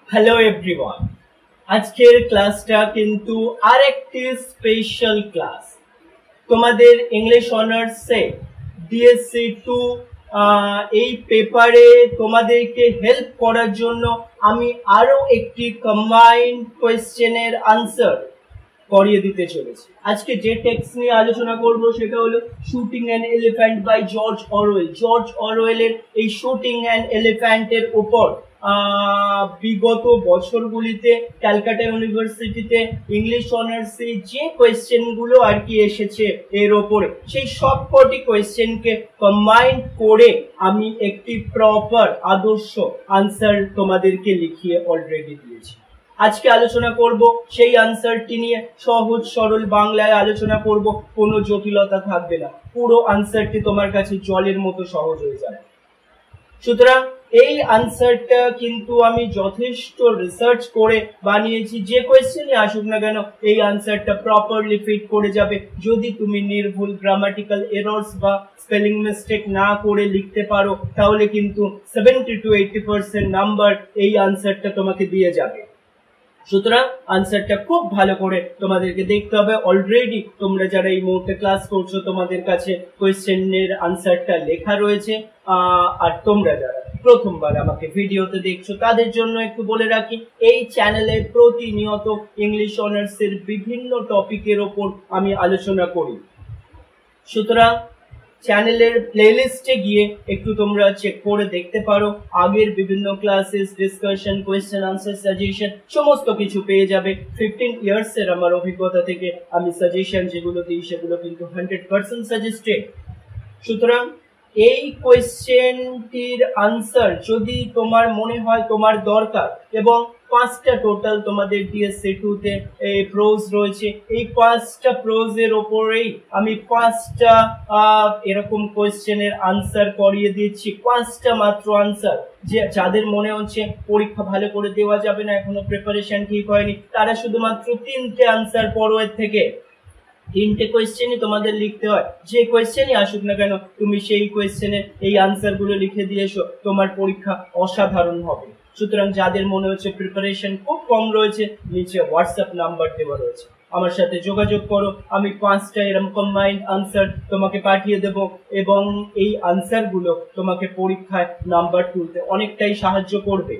Hello everyone, আজকের ক্লাসটা কিন্তু আরেকটি স্পেশাল ক্লাস। তোমাদের ইংলিশ অনার্সে ডিএসসি 2 এই পেপারে তোমাদেরকে হেল্প করার জন্য আমি আরো একটি কম্বাইন্ড কোয়েশ্চেনের আনসার করিয়ে দিতে চলেছি। আজকে যে টেক্সট নিয়ে আলোচনা করব সেটা হলো shooting an elephant by George Orwell. George অরওয়েলের এই শুটিং অ্যান এলিফ্যান্টের উপর বিগত বছরগুলিতে ক্যালকাটা ইউনিভার্সিটিতে ইংলিশ অনার্সে যে কোয়েশ্চেনগুলো আর কি এসেছে এর ওপরে, সেই সব কটি কোয়েশ্চেনকে কম্বাইন্ড করে আমি একটি প্রপার আদর্শ আনসার তোমাদেরকে লিখিয়ে অলরেডি দিয়েছি। আজকে আলোচনা করব সেই আনসারটি নিয়ে, সহজ সরল বাংলায় আলোচনা করব, কোনো জটিলতা থাকবে না। পুরো আনসারটি তোমার কাছে জলের মতো সহজ হয়ে যাবে। সুতরাং এই আনসারটা কিন্তু আমি যথেষ্ট রিসার্চ করে বানিয়েছি। যে কোয়েশ্চেনই আসুক না কেন এই আনসারটা প্রপারলি ফিট করে যাবে যদি তুমি নির্ভুল গ্রামাটিক্যাল এরর্স বা স্পেলিং মিস্টেক না করে লিখতে পারো, তাহলে কিন্তু 70 to 80% নাম্বার এই আনসারটা তোমাকে দিয়ে যাবে। সুতরাং আনসারটা খুব ভালো করে তোমাদেরকে দেখতে হবে। অলরেডি তোমরা যারা এই মুহূর্তে ক্লাস করছো তোমাদের কাছে কোয়েশ্চেনের আনসারটা লেখা রয়েছে, আর তোমরা যারা প্রথমবার আমাকে ভিডিওতে দেখছো তাদের জন্য একটু বলে রাখি, এই চ্যানেলে প্রতিনিয়ত ইংলিশ অনার্সের বিভিন্ন টপিকের ওপর আমি আলোচনা করি। সুতরাং চ্যানেলের প্লেলিস্টে গিয়ে একটু তোমরা চেক করে দেখতে পারো। আগের বিভিন্ন classes, discussion, question answer, suggestion সমস্ত কিছু পেয়ে যাবে। 15 ইয়ার্সের আমার অভিজ্ঞতা থেকে আমি সাজেশন যেগুলো দিই সেগুলো কিন্তু 100% সাজেস্টেড। সুতরাং এই কোয়েশ্চেনটির আনসার যদি তোমার মনে হয় তোমার দরকার, এবং 5টা টোটাল তোমাদের ডিএসসি 2 তে এই প্রোজ রয়েছে, এই 5টা প্রোজের ওপরেই আমি 5টা এরকম কোয়েশ্চেনের আনসার করিয়ে দিচ্ছি। 5টা মাত্র আনসার, যে যাদের মনে হচ্ছে পরীক্ষা ভালো করে দেওয়া যাবে না, এখনো প্রিপারেশন ঠিক হয়নি, তারা শুধুমাত্র 3টে আনসার পড়ো। এর থেকে 3টে কোয়েশ্চেনই তোমাদের লিখতে হয়। যে কোয়েশ্চেনই আসুক না কেন তুমি সেই কোয়েশ্চেনের এই আনসারগুলো লিখে দিয়ে এসো, তোমার পরীক্ষা অসাধারণ হবে। সুতরাং যাদের মনে হচ্ছে প্রিপারেশন খুব কম রয়েছে, নিচে হোয়াটসঅ্যাপ নাম্বার দেওয়া রয়েছে, আমার সাথে যোগাযোগ করো। আমি 5টা এরকম কম্বাইন্ড আনসার তোমাকে পাঠিয়ে দেব, এবং এই আনসারগুলো তোমাকে পরীক্ষায় নাম্বার তুলতে অনেকটাই সাহায্য করবে।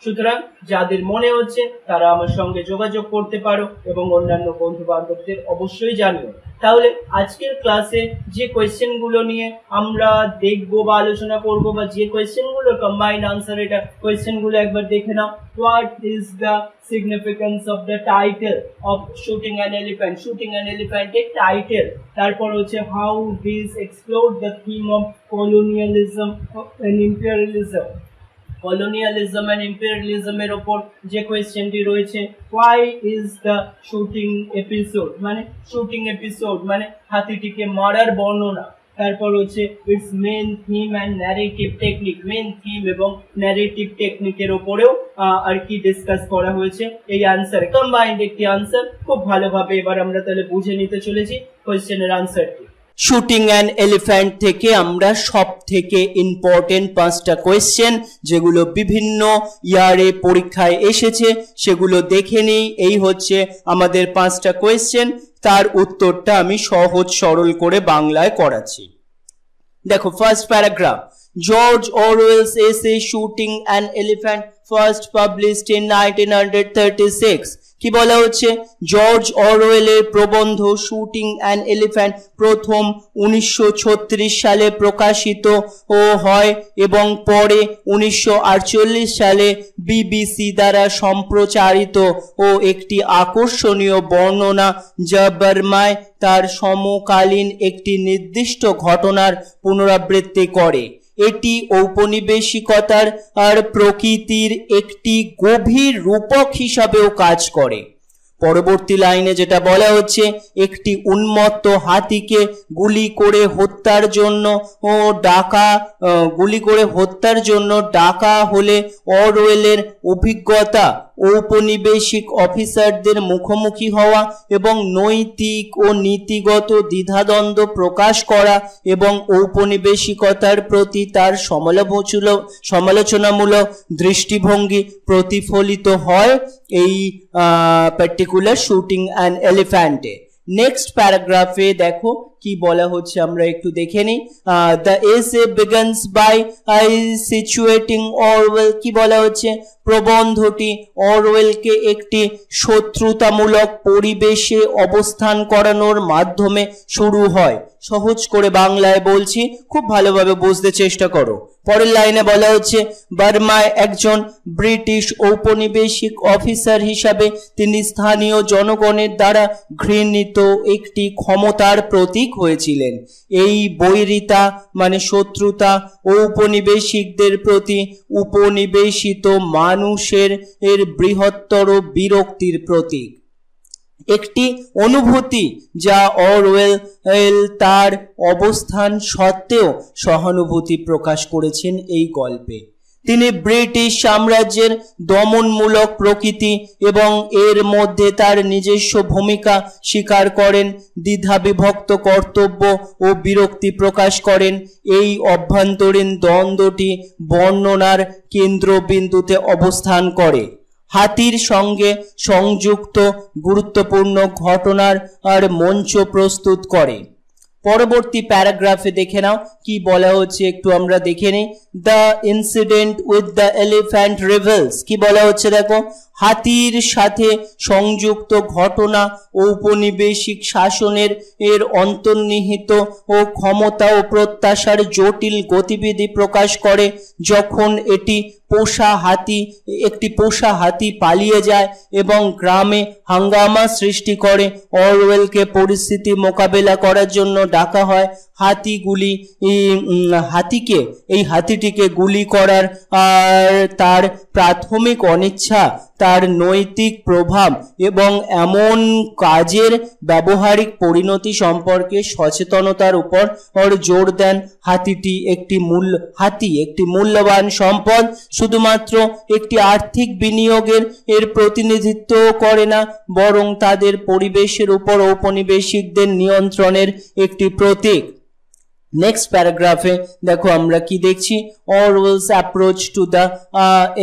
সুতরাং যাদের মনে হচ্ছে তারা আমার সঙ্গে যোগাযোগ করতে পারো, এবং অন্যান্য বন্ধু বান্ধবদের অবশ্যই জানিও। তাহলে আজকের ক্লাসে যে কোয়েশ্চেনগুলো নিয়ে আমরা দেখবো বা আলোচনা করবো, বা যে কোয়েশ্চেনগুলো কম্বাইন্ড আনসার, এটা কোয়েশ্চেনগুলো একবার দেখে নাও। What is the significance of the title of shooting an elephant? Shooting an এলিফ্যান্টের টাইটেল। তারপর হচ্ছে how this explore the theme of colonialism and imperialism. Colonialism and ইম্পেরিয়ালিজমের উপর যে কোয়েশ্চেনটি রয়েছে, why is the shooting episode, মানে শুটিং এপিসোড মানে হাতিটিকে মারার বর্ণনা। তারপর হচ্ছে its main theme and narrative technique, main theme এবং ন্যারেটিভ টেকনিকের উপরেও আর কি ডিসকাস করা হয়েছে এই আনসারে। কম্বাইন্ড একটি আনসার, খুব ভালোভাবে এবার আমরা তাহলে বুঝে নিতে চলেছি কোয়েশ্চেনের আনসারটি। শুটিং অ্যান এলিফ্যান্ট থেকে আমরা সব থেকে ইম্পর্টেন্ট 5টা কোয়েশ্চেন যেগুলো বিভিন্ন ইয়ারে পরীক্ষায় এসেছে সেগুলো দেখে নিই। এই হচ্ছে আমাদের 5টা কোয়েশ্চেন, তার উত্তরটা আমি সহজ সরল করে বাংলায় করাচ্ছি। দেখো, ফার্স্ট প্যারাগ্রাফ, জর্জ অরওয়েলস এসে shooting an elephant first published in 1936। কি বলা হচ্ছে? জর্জ অরওয়েলের প্রবন্ধ শুটিং অ্যান এলিফ্যান্ট প্রথম 1936 সালে প্রকাশিত হয়, এবং পরে 1948 সালে বিবিসি দ্বারা সম্প্রচারিত ও একটি আকর্ষণীয় বর্ণনা, যা বার্মায় তার সমকালীন একটি নির্দিষ্ট ঘটনার পুনরাবৃত্তি করে। এটি ঔপনিবেশিকতার আর প্রকৃতির একটি গভীর রূপক হিসাবেও কাজ করে। পরবর্তী লাইনে যেটা বলা হচ্ছে, একটি উন্মত্ত হাতিকে গুলি করে হত্যার জন্য ডাকা হলে অরওয়েলের অভিজ্ঞতা ঔপনিবেশিক অফিসারদের মুখোমুখি হওয়া এবং নৈতিক ও নীতিগত দ্বিধাদ্বন্দ্ব প্রকাশ করা এবং ঔপনিবেশিকতার প্রতি তার সমালোচনামূলক দৃষ্টিভঙ্গি প্রতিফলিত হয় এই পার্টিকুলার শুটিং অ্যান এলিফ্যান্টে। নেক্সট প্যারাগ্রাফে দেখো কি বলা হচ্ছে, আমরা একটু দেখে নিই। The essay begins by সিচুয়েটিং Orwell, কি বলা হচ্ছে, প্রবন্ধটি অরওয়েলকে একটি শত্রুতামূলক পরিবেশে অবস্থান করানোর মাধ্যমে শুরু হয়। সহজ করে বাংলায় বলছি, খুব ভালোভাবে বুঝতে চেষ্টা করো। পরের লাইনে বলা হচ্ছে, বার্মায় একজন ব্রিটিশ ঔপনিবেশিক অফিসার হিসাবে তিনি স্থানীয় জনগণের দ্বারা ঘৃণিত একটি ক্ষমতার প্রতীক হয়েছিলেন। এই বৈরিতা মানে শত্রুতা ঔপনিবেশিকদের প্রতি উপনিবেশিত মানুষের বৃহত্তর বিরক্তির প্রতীক, একটি অনুভূতি যা অরওয়েল তার অবস্থান সত্ত্বেও সহানুভূতি প্রকাশ করেছেন এই গল্পে। তিনি ব্রিটিশ সাম্রাজ্যের দমনমূলক প্রকৃতি এবং এর মধ্যে তার নিজস্ব ভূমিকা স্বীকার করেন, দ্বিধাবিভক্ত কর্তব্য ও বিরক্তি প্রকাশ করেন। এই অভ্যন্তরীণ দ্বন্দ্বটি বর্ণনার কেন্দ্রবিন্দুতে অবস্থান করে, হাতির সঙ্গে সংযুক্ত গুরুত্বপূর্ণ ঘটনার মঞ্চ প্রস্তুত করে। পরবর্তী প্যারাগ্রাফে দেখে নাও কি বলা হচ্ছে, একটু আমরা দেখে নিই। The incident with the elephant rebels, কি বলা হচ্ছে দেখো, হাতির সাথে সংযুক্ত ঘটনা ঔপনিবেশিক শাসনের অন্তর্নিহিত ও ক্ষমতা ও প্রত্যাশার জটিল গতিবিধি প্রকাশ করে। যখন একটি পোষা হাতি পালিয়ে যায় এবং গ্রামে হাঙ্গামা সৃষ্টি করে, অরওয়েলকে পরিস্থিতি মোকাবেলা করার জন্য ডাকা হয়। হাতিটিকে গুলি করার আর তার প্রাথমিক অনিচ্ছা, তার নৈতিক প্রভাব এবং এমন কাজের ব্যবহারিক পরিণতি সম্পর্কে সচেতনতার উপর জোর দেন। হাতি একটি মূল্যবান সম্পদ, শুধুমাত্র একটি আর্থিক বিনিয়োগের প্রতিনিধিত্ব করে না, বরং তাদের পরিবেশের উপর ঔপনিবেশিকদের নিয়ন্ত্রণের একটি প্রতীক। নেক্সট প্যারাগ্রাফে দেখো আমরা কি দেখছি, অরওয়েলস approach to the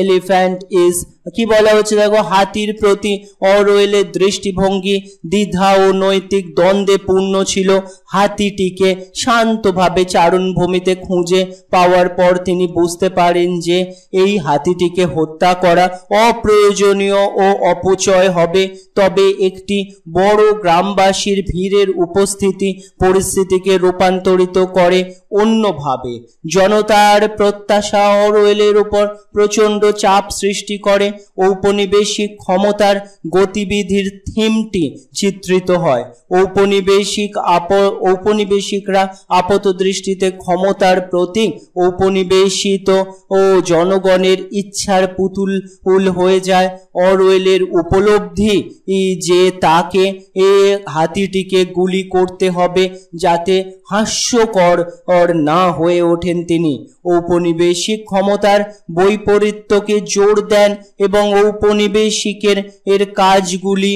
elephant is, কি বলা হচ্ছে দেখো, হাতির প্রতি অরওয়েলের দৃষ্টিভঙ্গি দ্বিধা ও নৈতিক দ্বন্দ্বে পূর্ণ ছিল। হাতিটিকে শান্তভাবে চারণভূমিতে খুঁজে পাওয়ার পর তিনি বুঝতে পারেন যে এই হাতিটিকে হত্যা করা অপ্রয়োজনীয় ও অপচয় হবে। তবে একটি বড় গ্রামবাসীর ভিড়ের উপস্থিতি পরিস্থিতিকে রূপান্তরিত করে অন্যভাবে। জনতার প্রত্যাশা অরওয়েলের উপর প্রচণ্ড চাপ সৃষ্টি করে। ঔপনিবেশিক ক্ষমতার গতিবিধির থিমটি চিত্রিত হয়। ঔপনিবেশিকরা আপাত দৃষ্টিতে ক্ষমতার প্রতীক, ঔপনিবেশিত ও জনগণের ইচ্ছার পুতুল হয়ে যায়। অরওয়েলের উপলব্ধি যে তাকে হাতিটিকে গুলি করতে হবে যাতে হাস্যকর না হয়ে ওঠেন তিনি ঔপনিবেশিক ক্ষমতার বৈপরীত্যকে জোর দেন এবং ঔপনিবেশিকের কাজগুলি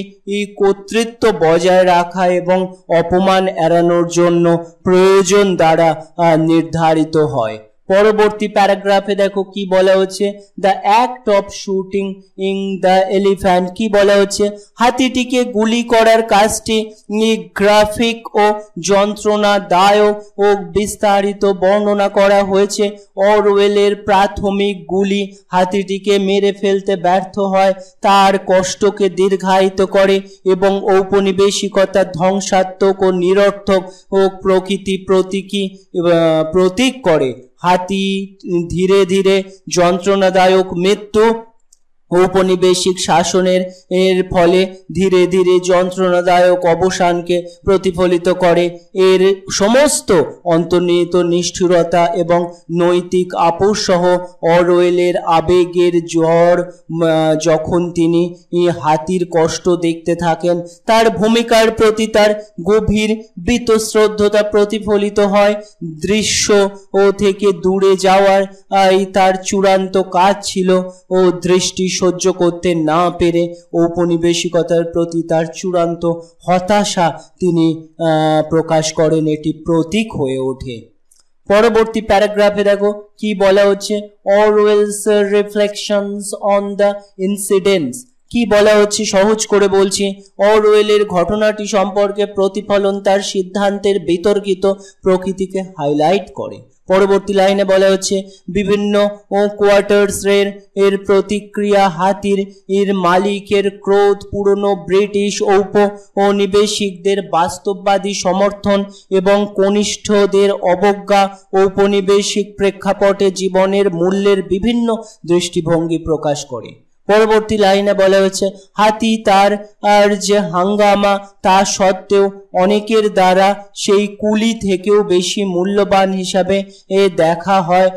কর্তৃত্ব বজায় রাখা এবং অপমান এড়ানোর জন্য প্রয়োজন দ্বারা নির্ধারিত হয়। পরবর্তী প্যারাগ্রাফে দেখো কি বলা হচ্ছে, the act of shooting in the elephant, কি বলা হচ্ছে, হাতিটিকে গুলি করার কাজটি গ্রাফিক ও যন্ত্রণাদায়ক ও বিস্তারিত বর্ণনা করা হয়েছে। অরওয়েলের প্রাথমিক গুলি হাতিটিকে মেরে ফেলতে ব্যর্থ হয়, তার কষ্টকে দীর্ঘায়িত করে এবং ঔপনিবেশিকতার ধ্বংসাত্মক ও নিরর্থক ও প্রতীক করে। হাতি ধীরে ধীরে যন্ত্রণাদায়ক মৃত্যু ঔপনিবেশিক শাসনের ফলে ধীরে ধীরে যন্ত্রণাদায়ক অবসানকে প্রতিফলিত করে। এর সমস্ত অন্তর্নিহিত নিষ্ঠুরতা এবং নৈতিক আপোষ সহ অরওয়েলের আবেগের ঝড় যখন তিনি হাতির কষ্ট দেখতে থাকেন, তার ভূমিকার প্রতি তার গভীর বীতশ্রদ্ধতা প্রতিফলিত হয়। দৃশ্য থেকে দূরে যাওয়ার তার চূড়ান্ত কাজ ছিল ও দৃষ্টি সহ্য করতে না পেরে ঔপনিবেশিকতার প্রতি তার চূড়ান্ত হতাশা তিনি প্রকাশ করেন, এটি প্রতীক হয়ে ওঠে। পরবর্তী প্যারাগ্রাফে দেখো কি বলা হচ্ছে, অরওয়েলস রিফ্লেকশনস অন দ্য ইনসিডেন্টস। কি বলা হচ্ছে সহজ করে বলছি, অরওয়েলের ঘটনাটি সম্পর্কে প্রতিফলন তার সিদ্ধান্তের বিতর্কিত প্রকৃতিকে হাইলাইট করে। পরবর্তী লাইনে বলা হচ্ছে, বিভিন্ন কোয়ার্টার্স এর প্রতিক্রিয়া, হাতির মালিকের ক্রোধ, পুরনো ব্রিটিশ ঔপনিবেশিকদের বাস্তববাদী সমর্থন এবং কনিষ্ঠদের অবজ্ঞা ঔপনিবেশিক প্রেক্ষাপটে জীবনের মূল্যের বিভিন্ন দৃষ্টিভঙ্গি প্রকাশ করে। পরবর্তী লাইনে বলা হচ্ছে, হাতি তার যে হাঙ্গামা তা সত্ত্বেও অনেকের দ্বারা সেই কুলি থেকেও বেশি মূল্যবান হিসাবে দেখা হয়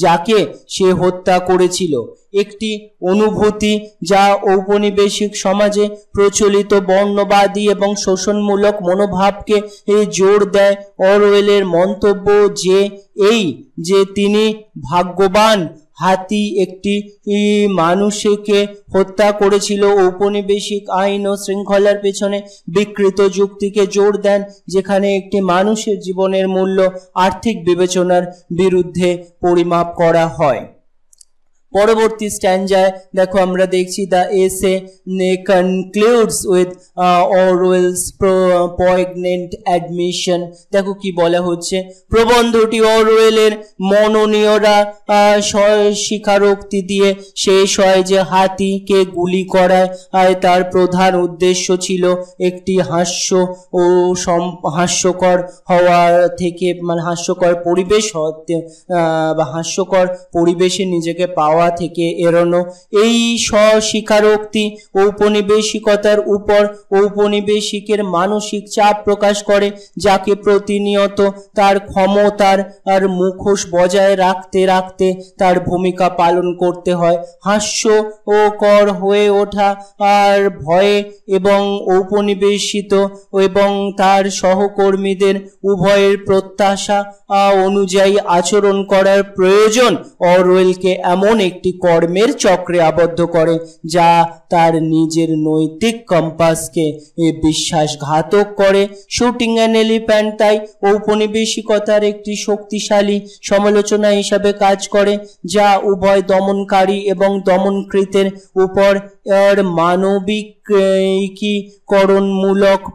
যাকে সে হত্যা করেছিল। একটি অনুভূতি যা ঔপনিবেশিক সমাজে প্রচলিত বর্ণবাদী এবং শোষণমূলক মনোভাবকে জোর দেয়। অরওয়েলের মন্তব্য যে তিনি ভাগ্যবান হাতি একটি মানুষকে হত্যা করেছিল ঔপনিবেশিক আইন ও শৃঙ্খলার পেছনে বিকৃত যুক্তিকে জোর দেন, যেখানে একটি মানুষের জীবনের মূল্য আর্থিক বিবেচনার বিরুদ্ধে পরিমাপ করা হয়। পরবর্তী স্ট্যান্জায় দেখো আমরা দেখছি, the essay concludes with Orwell's poignant admission. দেখো কি বলা হচ্ছে, প্রবন্ধটি অরওয়েলের মননীয়রা স্বীকারোক্তি দিয়ে শেষ হয় যে হাতিকে গুলি করায় তার প্রধান উদ্দেশ্য ছিল একটি হাস্যকর হওয়া থেকে, মানে হাস্যকর পরিবেশ বা হাস্যকর পরিবেশে নিজেকে পাওয়া থেকে এড়ানো। এই স্বস্বীকারোক্তি ঔপনিবেশিকতার উপর ঔপনিবেশিকের মানসিক চাপ প্রকাশ করে, যাকে প্রতিনিয়ত তার ক্ষমতার মুখোশ বজায় রাখতে রাখতে তার ভূমিকা পালন করতে হয়। হাস্যকর হয়ে ওঠা আর ভয়ে এবং ঔপনিবেশিত এবং তার সহকর্মীদের উভয়ের প্রত্যাশা অনুযায়ী আচরণ করার প্রয়োজন অরওয়েলকে এমন একটি কর্মের চক্রে আবদ্ধ করে যা তার নিজের নৈতিক কম্পাসকে বিশ্বাসঘাতক করে। শুটিং অ্যান এলিফ্যান্ট তাই ঔপনিবেশিকতার একটি শক্তিশালী সমালোচনা হিসাবে কাজ করে, যা উভয় দমনকারী এবং দমনকৃতের উপর মানবিকীকরণমূলক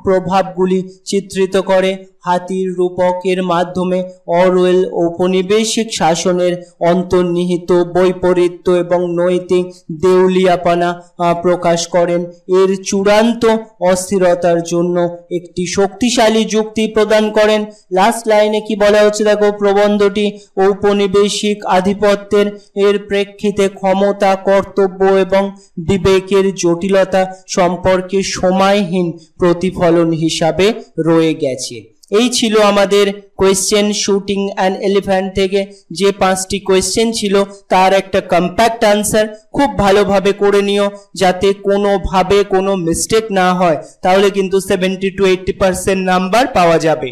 প্রভাবগুলি চিত্রিত করে। হাতির রূপকের মাধ্যমে অরওয়েল ঔপনিবেশিক শাসনের অন্তর্নিহিত বৈপরীত্য এবং নৈতিক দেউলিয়াপনা প্রকাশ করেন। এর চূড়ান্ত অস্থিরতার জন্য একটি শক্তিশালী যুক্তি প্রদান করেন। লাস্ট লাইনে কি বলা হচ্ছে দেখো, প্রবন্ধটি ঔপনিবেশিক আধিপত্যের প্রেক্ষিতে ক্ষমতা, কর্তব্য এবং বিবেকের জটিলতা সম্পর্কে সময়হীন প্রতিফলন হিসাবে রয়ে গেছে। এই ছিল আমাদের কোয়েশ্চেন শুটিং অ্যান এলিফ্যান্ট থেকে যে 5টি কোয়েশ্চেন ছিল তার একটা কম্প্যাক্ট আনসার খুব ভালোভাবে করে নিও, যাতে কোনোভাবে কোনো মিস্টেক না হয়, তাহলে কিন্তু 70 to 80% নাম্বার পাওয়া যাবে।